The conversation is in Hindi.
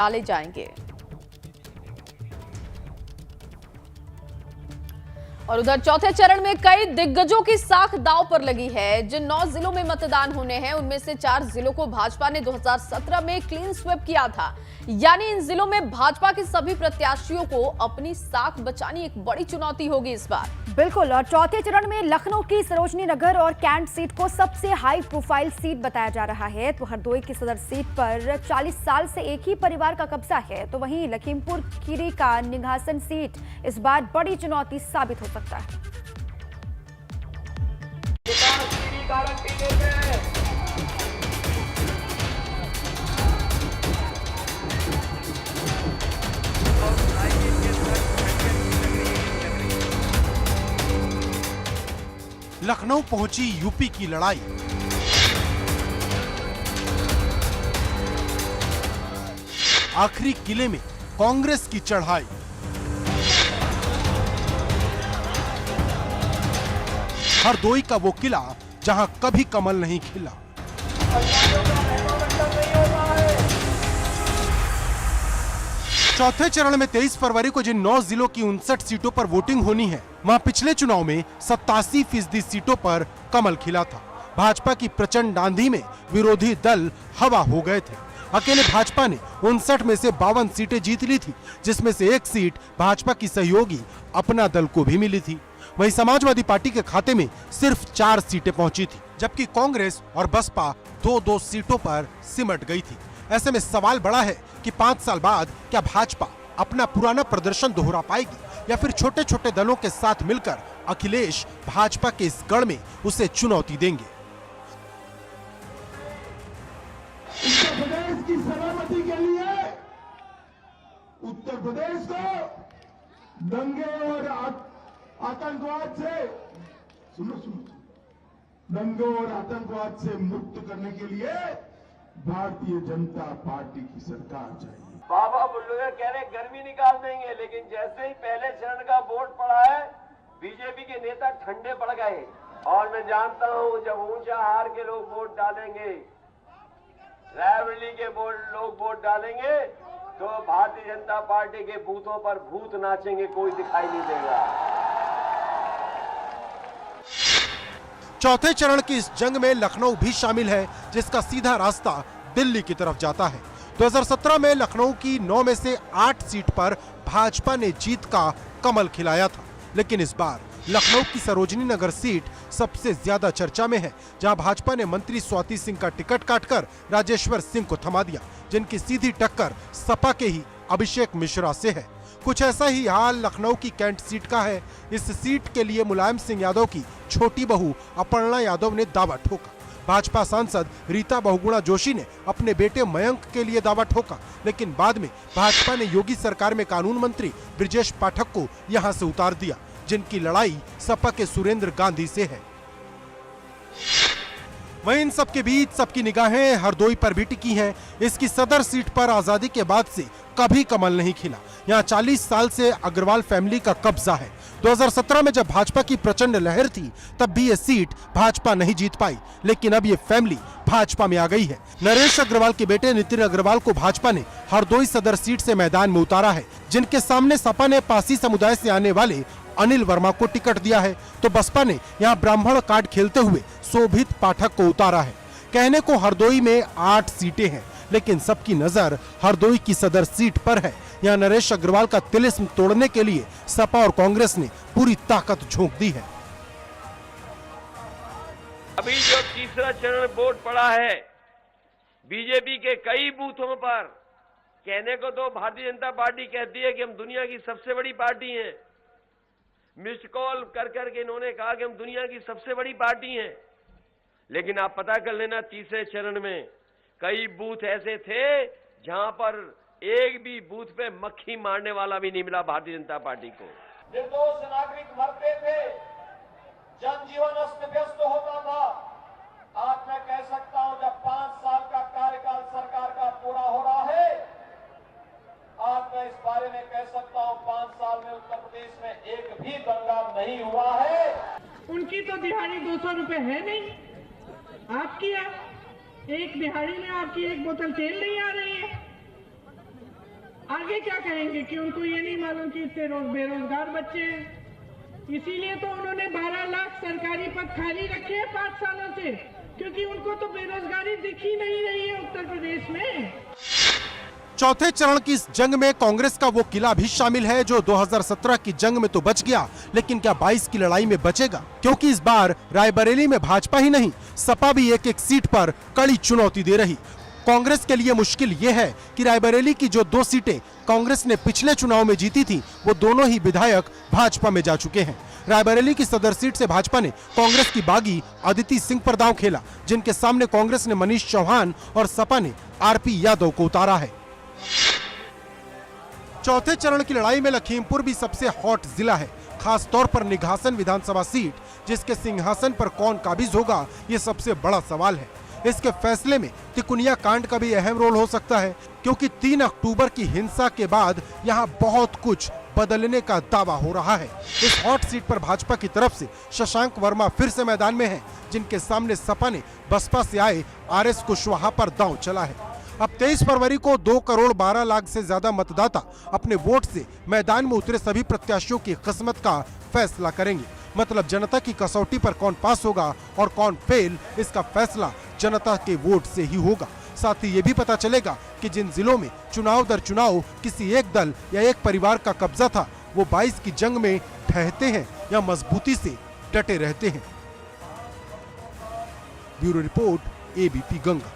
डाले जाएंगे। और उधर चौथे चरण में कई दिग्गजों की साख दांव पर लगी है। जिन 9 जिलों में मतदान होने हैं उनमें से 4 जिलों को भाजपा ने 2017 में क्लीन स्वीप किया था। यानी इन जिलों में भाजपा के सभी प्रत्याशियों को अपनी साख बचानी एक बड़ी चुनौती होगी इस बार। बिल्कुल। और चौथे चरण में लखनऊ की सरोजनी नगर और कैंट सीट को सबसे हाई प्रोफाइल सीट बताया जा रहा है। तो हरदोई की सदर सीट पर 40 साल से एक ही परिवार का कब्जा है। तो वहीं लखीमपुर खीरी का निघासन सीट इस बार बड़ी चुनौती साबित हो सकता है। लखनऊ पहुंची यूपी की लड़ाई। आखिरी किले में कांग्रेस की चढ़ाई। हरदोई का वो किला जहां कभी कमल नहीं खिला। चौथे चरण में 23 फरवरी को जिन 9 जिलों की 59 सीटों पर वोटिंग होनी है, वहां पिछले चुनाव में 87% सीटों पर कमल खिला था। भाजपा की प्रचंड आंधी में विरोधी दल हवा हो गए थे। अकेले भाजपा ने 59 में से 52 सीटें जीत ली थी, जिसमें से एक सीट भाजपा की सहयोगी अपना दल को भी मिली थी। वहीं समाजवादी पार्टी के खाते में सिर्फ 4 सीटें पहुंची थी, जबकि कांग्रेस और बसपा 2-2 सीटों पर सिमट गई थी। ऐसे में सवाल बड़ा है कि 5 साल बाद क्या भाजपा अपना पुराना प्रदर्शन दोहरा पाएगी या फिर छोटे छोटे दलों के साथ मिलकर अखिलेश भाजपा के इस गढ़ में उसे चुनौती देंगे। उत्तर प्रदेश की सलामती के लिए उत्तर प्रदेश को दंगे और आतंकवाद से दंगे और आतंकवाद से मुक्त करने के लिए भारतीय जनता पार्टी की सरकार चाहिए। बाबा बुल्लू कह रहे गर्मी निकाल देंगे, लेकिन जैसे ही पहले चरण का वोट पड़ा है बीजेपी के नेता ठंडे पड़ गए। और मैं जानता हूं जब ऊंचा हार के लोग वोट डालेंगे, रायबरेली के लोग वोट डालेंगे, तो भारतीय जनता पार्टी के बूथों पर भूत नाचेंगे, कोई दिखाई नहीं देगा। चौथे चरण की इस जंग में लखनऊ भी शामिल है, जिसका सीधा रास्ता दिल्ली की तरफ जाता है। 2017 में लखनऊ की 9 में से 8 सीट पर भाजपा ने जीत का कमल खिलाया था, लेकिन इस बार लखनऊ की सरोजनी नगर सीट सबसे ज्यादा चर्चा में है, जहां भाजपा ने मंत्री स्वाति सिंह का टिकट काटकर राजेश्वर सिंह को थमा दिया, जिनकी सीधी टक्कर सपा के ही अभिषेक मिश्रा से है। कुछ ऐसा ही हाल लखनऊ की कैंट सीट का है। इस सीट के लिए मुलायम सिंह यादव की छोटी बहू अपर्णा यादव ने दावा ठोका। भाजपा सांसद रीता बहुगुणा जोशी ने अपने बेटे मयंक के लिए दावा ठोका, लेकिन बाद में भाजपा ने योगी सरकार में कानून मंत्री ब्रिजेश पाठक को यहां से उतार दिया, जिनकी लड़ाई सपा के सुरेंद्र गांधी से है। वहीं इन सबके बीच सबकी निगाहें हरदोई पर भी टिकी हैं। इसकी सदर सीट पर आजादी के बाद से कभी कमल नहीं खिला। यहाँ 40 साल से अग्रवाल फैमिली का कब्जा है। 2017 में जब भाजपा की प्रचंड लहर थी, तब भी ये सीट भाजपा नहीं जीत पाई, लेकिन अब ये फैमिली भाजपा में आ गई है। नरेश अग्रवाल के बेटे नितिन अग्रवाल को भाजपा ने हरदोई सदर सीट से मैदान में उतारा है, जिनके सामने सपा ने पासी समुदाय से आने वाले अनिल वर्मा को टिकट दिया है, तो बसपा ने यहाँ ब्राह्मण कार्ड खेलते हुए शोभित पाठक को उतारा है। कहने को हरदोई में 8 सीटें हैं, लेकिन सबकी नजर हरदोई की सदर सीट पर है। यहाँ नरेश अग्रवाल का तिलिस्म तोड़ने के लिए सपा और कांग्रेस ने पूरी ताकत झोंक दी है। अभी जो तीसरा चरण वोट पड़ा है बीजेपी के कई बूथों पर, कहने को तो भारतीय जनता पार्टी कहती है कि हम दुनिया की सबसे बड़ी पार्टी हैं। मिस्ड कॉल कर करके इन्होंने कहा कि हम दुनिया की सबसे बड़ी पार्टी हैं, लेकिन आप पता कर लेना तीसरे चरण में कई बूथ ऐसे थे जहां पर एक भी बूथ पे मक्खी मारने वाला भी नहीं मिला भारतीय जनता पार्टी को। निर्दोष नागरिक मरते थे, जनजीवन अस्त व्यस्त होता था। आज मैं कह सकता हूं जब 5 साल का कार्यकाल सरकार का पूरा हो रहा है, आज मैं इस बारे में कह सकता हूं 5 साल में उत्तर प्रदेश में एक भी दंगा नहीं हुआ है। उनकी तो दिहाड़ी 200 रुपए है नहीं, आपकी एक दिहाड़ी में आपकी एक बोतल तेल नहीं आ रही है। आगे क्या कहेंगे कि उनको ये नहीं मालूम कि इससे बेरोजगार बच्चे हैं। इसीलिए तो उन्होंने 12 लाख सरकारी पद खाली रखे हैं 5 सालों से, क्योंकि उनको तो बेरोजगारी दिख ही नहीं रही है उत्तर प्रदेश में। चौथे चरण की इस जंग में कांग्रेस का वो किला भी शामिल है जो 2017 की जंग में तो बच गया, लेकिन क्या 22 की लड़ाई में बचेगा? क्योंकि इस बार रायबरेली में भाजपा ही नहीं, सपा भी एक एक सीट पर कड़ी चुनौती दे रही। कांग्रेस के लिए मुश्किल ये है कि रायबरेली की जो 2 सीटें कांग्रेस ने पिछले चुनाव में जीती थी, वो दोनों ही विधायक भाजपा में जा चुके हैं। रायबरेली की सदर सीट से भाजपा ने कांग्रेस की बागी अदिति सिंह पर दांव खेला, जिनके सामने कांग्रेस ने मनीष चौहान और सपा ने आरपी यादव को उतारा है। चौथे चरण की लड़ाई में लखीमपुर भी सबसे हॉट जिला है, खास तौर पर निघासन विधानसभा सीट, जिसके सिंहासन पर कौन काबिज होगा, ये सबसे बड़ा सवाल है। इसके फैसले में तिकुनिया कांड का भी अहम रोल हो सकता है, क्योंकि 3 अक्टूबर की हिंसा के बाद यहाँ बहुत कुछ बदलने का दावा हो रहा है। इस हॉट सीट पर भाजपा की तरफ से शशांक वर्मा फिर से मैदान में हैं, जिनके सामने सपा ने बसपा से आए RS कुशवाहा पर दांव चला है। अब 23 फरवरी को 2 करोड़ 12 लाख से ज्यादा मतदाता अपने वोट से मैदान में उतरे सभी प्रत्याशियों की किस्मत का फैसला करेंगे। मतलब जनता की कसौटी पर कौन पास होगा और कौन फेल, इसका फैसला जनता के वोट से ही होगा। साथ ही ये भी पता चलेगा कि जिन जिलों में चुनाव दर चुनाव किसी एक दल या एक परिवार का कब्जा था, वो 22 की जंग में ठहरते हैं या मजबूती से डटे रहते हैं। Bureau report, ABP Ganga.